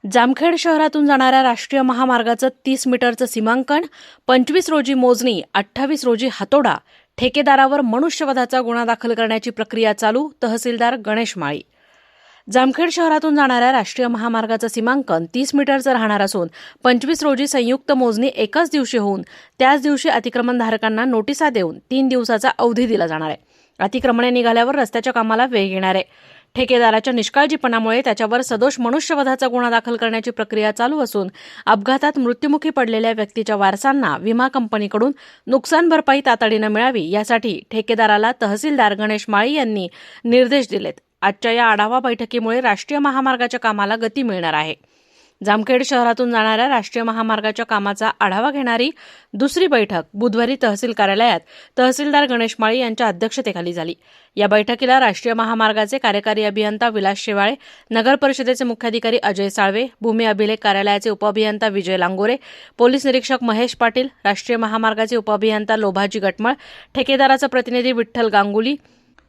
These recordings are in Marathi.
जामखेड शहरातून जाणाऱ्या राष्ट्रीय महामार्गाचं 30 मीटरचं सीमांकन, 25 रोजी मोजणी, 28 रोजी हातोडा, ठेकेदारावर मनुष्यवधाचा गुन्हा दाखल करण्याची प्रक्रिया चालू, तहसीलदार गणेश माळी. जामखेड शहरातून जाणाऱ्या राष्ट्रीय महामार्गाचं सीमांकन 30 मीटरचं राहणार असून 25 रोजी संयुक्त मोजणी एकाच दिवशी होऊन त्याच दिवशी अतिक्रमणधारकांना नोटिसा देऊन 3 दिवसाचा अवधी दिला जाणार आहे. अतिक्रमणे निघाल्यावर रस्त्याच्या कामाला वेग येणार आहे. ठेकेदाराच्या निष्काळजीपणामुळे त्याच्यावर सदोष मनुष्यवधाचा गुन्हा दाखल करण्याची प्रक्रिया चालू असून अपघातात मृत्युमुखी पडलेल्या व्यक्तीच्या वारसांना विमा कंपनीकडून नुकसान भरपाई तातडीनं मिळावी यासाठी ठेकेदाराला तहसीलदार गणेश माळी यांनी निर्देश दिलेत. आजच्या या आढावा बैठकीमुळे राष्ट्रीय महामार्गाच्या कामाला गती मिळणार आहे. जामखेड शहरातून जाणाऱ्या राष्ट्रीय महामार्गाच्या कामाचा आढावा घेणारी दुसरी बैठक बुधवारी तहसील कार्यालयात तहसीलदार गणेश माळी यांच्या अध्यक्षतेखाली झाली. या बैठकीला राष्ट्रीय महामार्गाचे कार्यकारी अभियंता विलास शेवाळे, नगर परिषदेचे मुख्याधिकारी अजय साळवे, भूमी अभिलेख कार्यालयाचे उपअभियंता विजय लांगोरे, पोलीस निरीक्षक महेश पाटील, राष्ट्रीय महामार्गाचे उपअभियंता लोभाजी गटमळ, ठेकेदाराचा प्रतिनिधी विठ्ठल गांगुली,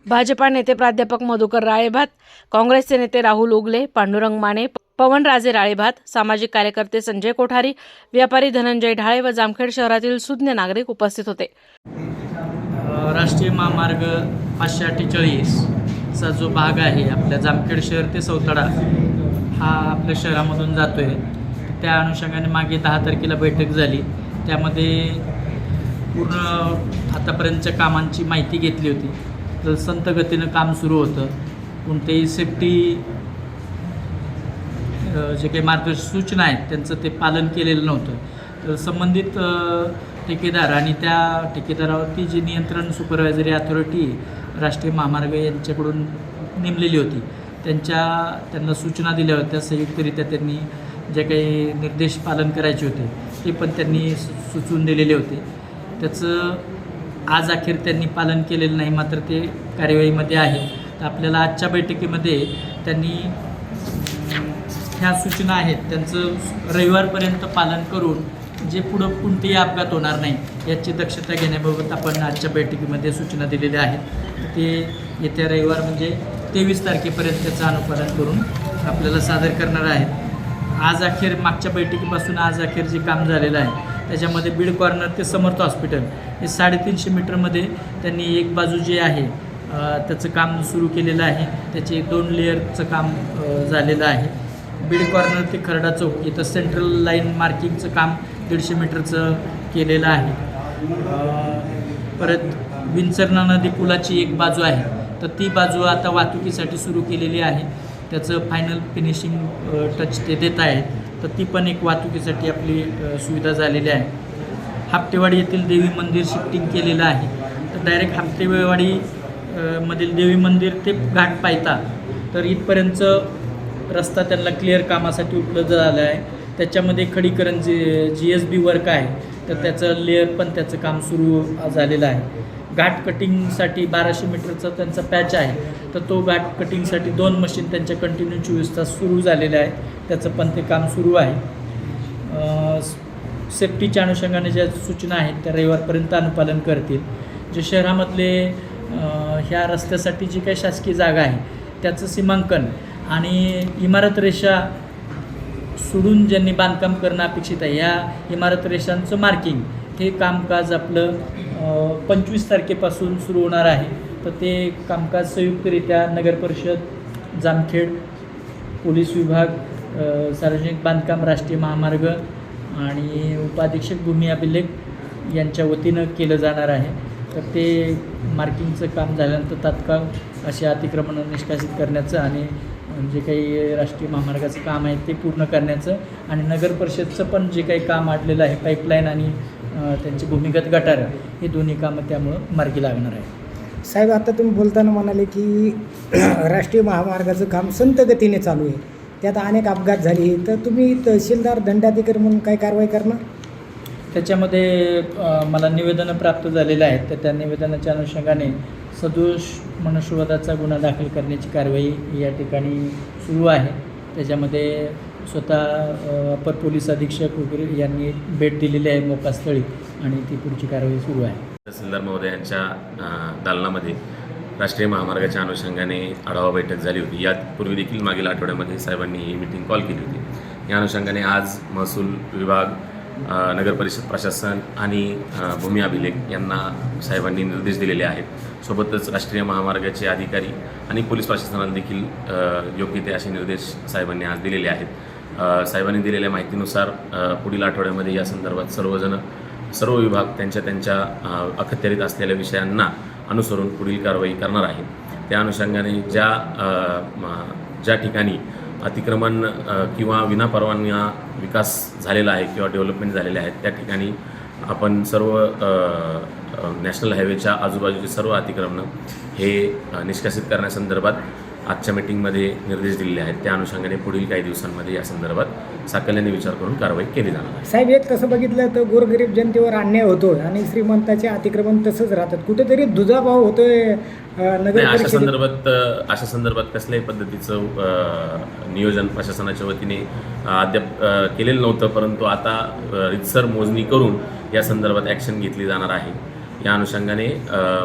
भाजपा नेते प्राध्यापक मधुकर राळेभात, काँग्रेसचे नेते राहुल उगले, पांडुरंग माने, पवनराजे राळेभात, सामाजिक कार्यकर्ते संजय कोठारी, व्यापारी धनंजय ढाळे व जामखेड शहरातील सुज्ञ नागरिक उपस्थित होते. राष्ट्रीय महामार्ग 548 चा जो भाग आहे आपल्या जामखेड शहर ते सौताडा हा आपल्या शहरामधून जातो आहे. त्या अनुषंगाने मागे 10 तारखेला बैठक झाली. त्यामध्ये पूर्ण आतापर्यंतच्या कामांची माहिती घेतली होती. तर संत गतीनं काम सुरू होतं. कोणतेही सेफ्टी जे काही मार्गदर्शक सूचना आहेत त्यांचं ते पालन केलेलं नव्हतं. तर संबंधित ठेकेदार आणि त्या ठेकेदारावरती जी नियंत्रण सुपरवायझरी अथॉरिटी राष्ट्रीय महामार्ग यांच्याकडून नेमलेली होती त्यांना सूचना दिल्या होत्या. संयुक्तरित्या त्यांनी जे काही निर्देश पालन करायचे होते ते पण त्यांनी सुचवून दिलेले होते. त्याचं आज अखेर त्यांनी पालन केलेलं नाही, मात्र ते कार्यवाहीमध्ये आहे. तर आपल्याला आजच्या बैठकीमध्ये त्यांनी ह्या सूचना आहेत त्यांचं रविवारपर्यंत पालन करून जे पुढं कोणतेही अपघात होणार नाही याची दक्षता घेण्याबाबत आपण आजच्या बैठकीमध्ये सूचना दिलेल्या आहेत. ते येत्या रविवार म्हणजे 23 तारखेपर्यंत त्याचं अनुपालन करून आपल्याला सादर करणार आहेत. आज अखेर मागच्या बैठकीपासून आज अखेर जे काम झालेलं आहे त्याच्यामध्ये बीड कॉर्नर ते समर्थ हॉस्पिटल हे 350 मीटरमध्ये त्यांनी एक बाजू जे आहे त्याचं काम सुरू केलेलं आहे. त्याचे 2 लेअरचं काम झालेलं आहे. बीड कॉर्नर ते खर्डा चौक इथं सेंट्रल लाईन मार्किंगचं काम 150 मीटरचं केलेलं आहे. परत विंचरणा नदी पुलाची एक बाजू आहे तर ती बाजू आता वाहतुकीसाठी सुरू केलेली आहे. त्याचं फायनल फिनिशिंग टच ते देत आहेत. तर ती पण एक वाहतुकीसाठी आपली सुविधा झालेली आहे. हापटेवाडी येथील देवी मंदिर शिफ्टिंग केलेलं आहे. तर डायरेक्ट हापटेवाडी मधील देवी मंदिर ते घाट पायता तर इथपर्यंतचं रस्ता त्यांना क्लिअर कामासाठी उपलब्ध झाला आहे. त्याच्यामध्ये खडीकरण GSB वर्क आहे तर त्याचं लेअर पण त्याचं काम सुरू झालेलं आहे. घाट कटिंगसाठी 1200 मीटरचा त्यांचा पॅच आहे तर तो घाट कटिंगसाठी 2 मशीन त्यांच्या कंटिन्यू 24 तास सुरू झालेले आहे. त्याचं पण ते काम सुरू आहे. सेफ्टीच्या अनुषंगाने ज्या सूचना आहेत त्या रविवारपर्यंत अनुपालन करतील. जे शहरामधले ह्या रस्त्यासाठी जी काही शासकीय जागा आहे त्याचं सीमांकन आणि इमारत रेषा सोडून ज्यांनी बांधकाम करणं अपेक्षित आहे या इमारत रेषांचं मार्किंग हे कामकाज आपलं 25 तारखेपासून सुरू होणार आहे. तर ते कामकाज संयुक्तरित्या नगर परिषद, जामखेड, पोलीस विभाग, सार्वजनिक बांधकाम, राष्ट्रीय महामार्ग आणि उपाधीक्षक भूमी अभिलेख यांच्या वतीनं केलं जाणार आहे. तर ते मार्किंगचं काम झाल्यानंतर तात्काळ असे अतिक्रमणं निष्कासित करण्याचं आणि जे काही राष्ट्रीय महामार्गाचं काम आहे ते पूर्ण करण्याचं आणि नगर परिषदचं पण जे काही काम अडलेलं आहे पाईपलाईन आणि त्यांची भूमिगत गटारं हे दोन्ही कामं त्यामुळं मार्गी लागणार आहे. साहेब, आता तुम्ही बोलताना म्हणाले की राष्ट्रीय महामार्गाचं काम संत गतीने चालू आहे, त्यात अनेक अपघात झाले, तर तुम्ही तहसीलदार दंडाधिकारी म्हणून काय कारवाई करणार? त्याच्यामध्ये मला निवेदनं प्राप्त झालेलं आहेत तर त्या निवेदनाच्या अनुषंगाने सदोष मनुष्यवधाचा गुन्हा दाखल करण्याची कारवाई या ठिकाणी सुरू आहे. त्याच्यामध्ये स्वतः अपर पोलीस अधीक्षक वगैरे यांनी भेट दिलेली आहे मोकास्थळी आणि ती पुढची कारवाई सुरू आहे. तहसीलदार महोदयांच्या दालनामध्ये राष्ट्रीय महामार्गाच्या अनुषंगाने आढावा बैठक झाली होती. यापूर्वी देखील मागील आठवड्यामध्ये साहेबांनी ही मीटिंग कॉल केली होती. या अनुषंगाने आज महसूल विभाग, नगर परिषद प्रशासन आणि भूमी अभिलेख यांना साहेबांनी निर्देश दिलेले आहेत. सोबतच राष्ट्रीय महामार्गाचे अधिकारी आणि पोलीस प्रशासनाला देखील योग्य ते असे निर्देश साहेबांनी आज दिलेले आहेत. साहेबांनी दिलेल्या माहितीनुसार पुढील आठवड्यामध्ये या संदर्भात सर्व विभाग त्यांच्या अखत्यारीत असलेल्या विषयांना अनुसरून पुढील कारवाई करणार आहे. त्या अनुषंगाने ज्या ठिकाणी अतिक्रमण किंवा विनापरवाना विकास झालेला आहे किंवा डेव्हलपमेंट झालेले आहेत त्या ठिकाणी आपण सर्व नॅशनल हायवेच्या आजूबाजूचे सर्व अतिक्रमणं हे निष्कासित करण्यासंदर्भात आजच्या मीटिंगमध्ये निर्देश दिलेले आहेत. त्या अनुषंगाने पुढील काही दिवसांमध्ये या संदर्भात साकल्याने विचार करून कारवाई केली जाणार आहे. साहेब, एक तसं बघितलं तर गोरगरीब जनतेवर अन्याय होतो आणि श्रीमंताचे अतिक्रमण तसंच राहतात. कुठेतरी दुजाभाव होतोय नगर अशा संदर्भात कसल्याही पद्धतीचं नियोजन प्रशासनाच्या वतीने अद्याप केलेलं नव्हतं, परंतु आता रीतसर मोजणी करून या संदर्भात ॲक्शन घेतली जाणार आहे. या अनुषंगाने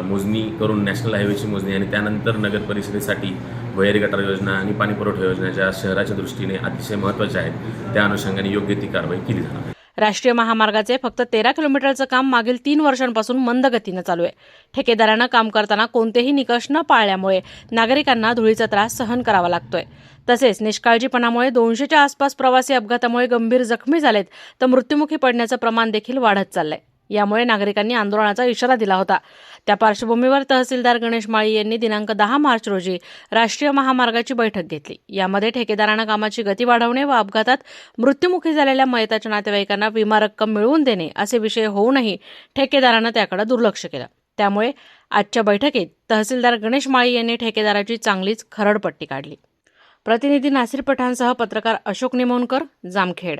मोजणी करून नॅशनल हायवेची मोजणी आणि त्यानंतर नगर परिषदेसाठी भुयारी गटार योजना आणि पाणीपुरवठा योजना ज्या शहराच्या दृष्टीने अतिशय महत्त्वाच्या आहेत त्या अनुषंगाने योग्य ती कारवाई केली जाणार आहे. राष्ट्रीय महामार्गाचे फक्त 13 किलोमीटरचं काम मागील 3 वर्षांपासून मंद गतीनं चालू आहे. ठेकेदारानं काम करताना कोणतेही निकष न पाळल्यामुळे नागरिकांना धुळीचा त्रास सहन करावा लागतोय. तसेच निष्काळजीपणामुळे 200च्या आसपास प्रवासी अपघातामुळे गंभीर जखमी झालेत तर मृत्युमुखी पडण्याचं प्रमाण देखील वाढत चाललंय. यामुळे नागरिकांनी आंदोलनाचा इशारा दिला होता. त्या पार्श्वभूमीवर तहसीलदार गणेश माळी यांनी दिनांक 10 मार्च रोजी राष्ट्रीय महामार्गाची बैठक घेतली. यामध्ये ठेकेदारांना कामाची गती वाढवणे व अपघातात मृत्युमुखी झालेल्या मयताच्या नातेवाईकांना विमा रक्कम मिळवून देणे असे विषय होऊनही ठेकेदारानं त्याकडे दुर्लक्ष केलं. त्यामुळे आजच्या बैठकीत तहसीलदार गणेश माळी यांनी ठेकेदाराची चांगलीच खरडपट्टी काढली. प्रतिनिधी नासिर पठाणसह पत्रकार अशोक निमोणकर, जामखेड.